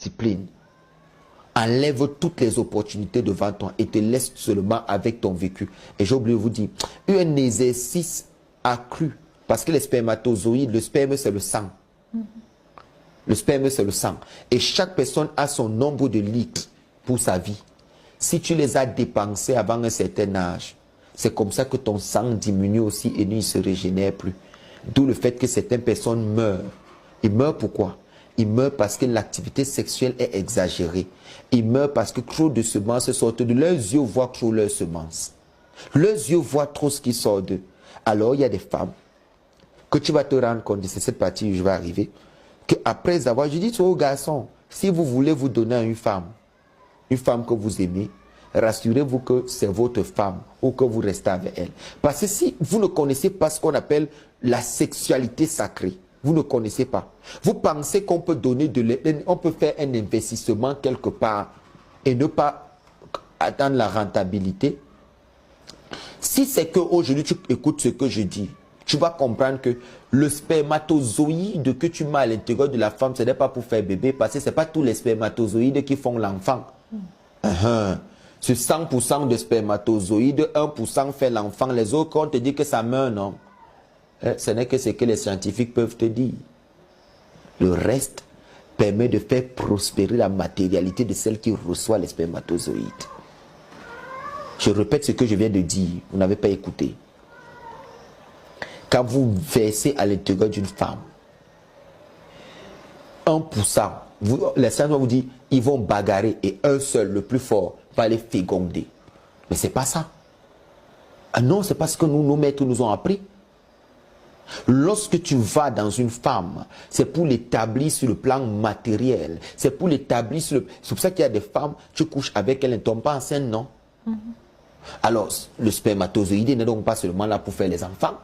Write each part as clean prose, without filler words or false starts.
discipline. Enlève toutes les opportunités devant toi et te laisse seulement avec ton vécu. Et j'ai oublié de vous dire, un exercice accru, parce que les spermatozoïdes, le sperme c'est le sang. Le sperme c'est le sang. Et chaque personne a son nombre de litres pour sa vie. Si tu les as dépensés avant un certain âge, c'est comme ça que ton sang diminue aussi et ne se régénère plus. D'où le fait que certaines personnes meurent. Ils meurent pourquoi? Ils meurent parce que l'activité sexuelle est exagérée. Ils meurent parce que trop de semences sortent de leurs yeux, voient trop leurs semences. Leurs yeux voient trop ce qui sort d'eux. Alors il y a des femmes que tu vas te rendre compte, c'est cette partie où je vais arriver, qu'après avoir, je dis aux garçons, si vous voulez vous donner à une femme que vous aimez, rassurez-vous que c'est votre femme ou que vous restez avec elle. Parce que si vous ne connaissez pas ce qu'on appelle la sexualité sacrée, vous ne connaissez pas. Vous pensez qu'on peut donner on peut faire un investissement quelque part et ne pas attendre la rentabilité. Si c'est qu'aujourd'hui tu écoutes ce que je dis, tu vas comprendre que le spermatozoïde que tu mets à l'intérieur de la femme, ce n'est pas pour faire bébé, parce que ce n'est pas tous les spermatozoïdes qui font l'enfant. Ce 100% de spermatozoïdes, 1% fait l'enfant, les autres, on te dit que ça meurt, non? Ce n'est que ce que les scientifiques peuvent te dire. Le reste permet de faire prospérer la matérialité de celle qui reçoit les spermatozoïdes. Je répète ce que je viens de dire, vous n'avez pas écouté. Quand vous versez à l'intérieur d'une femme 1%, les sciences vont vous dire, ils vont bagarrer et un seul, le plus fort, va les féconder. Mais ce n'est pas ça. Ah non, c'est pas ce que nos maîtres nous ont appris. Lorsque tu vas dans une femme, c'est pour l'établir sur le plan matériel. C'est pour l'établir sur le... C'est pour ça qu'il y a des femmes, tu couches avec elles, elles ne tombent pas enceintes, non? Alors, le spermatozoïde n'est donc pas seulement là pour faire les enfants.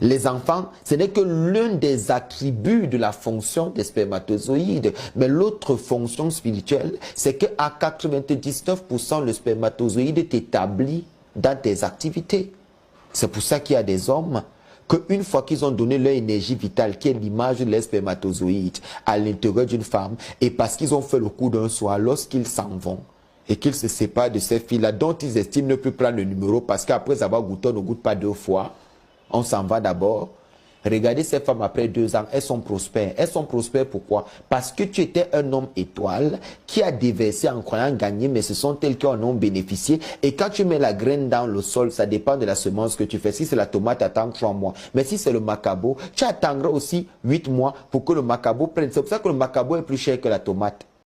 Les enfants, ce n'est que l'un des attributs de la fonction des spermatozoïdes. Mais l'autre fonction spirituelle, c'est qu'à 99%, le spermatozoïde t'établit dans tes activités. C'est pour ça qu'il y a des hommes qu'une fois qu'ils ont donné leur énergie vitale, qui est l'image des spermatozoïdes, à l'intérieur d'une femme, et parce qu'ils ont fait le coup d'un soir, lorsqu'ils s'en vont, et qu'ils se séparent de ces filles-là, dont ils estiment ne plus prendre le numéro, parce qu'après avoir goûté, on ne goûte pas 2 fois, on s'en va d'abord. Regardez ces femmes après 2 ans, elles sont prospères. Elles sont prospères pourquoi? Parce que tu étais un homme étoile qui a déversé en croyant gagner, mais ce sont elles qui en ont bénéficié. Et quand tu mets la graine dans le sol, ça dépend de la semence que tu fais. Si c'est la tomate, attends 3 mois. Mais si c'est le macabo, tu attendras aussi 8 mois pour que le macabo prenne. C'est pour ça que le macabo est plus cher que la tomate.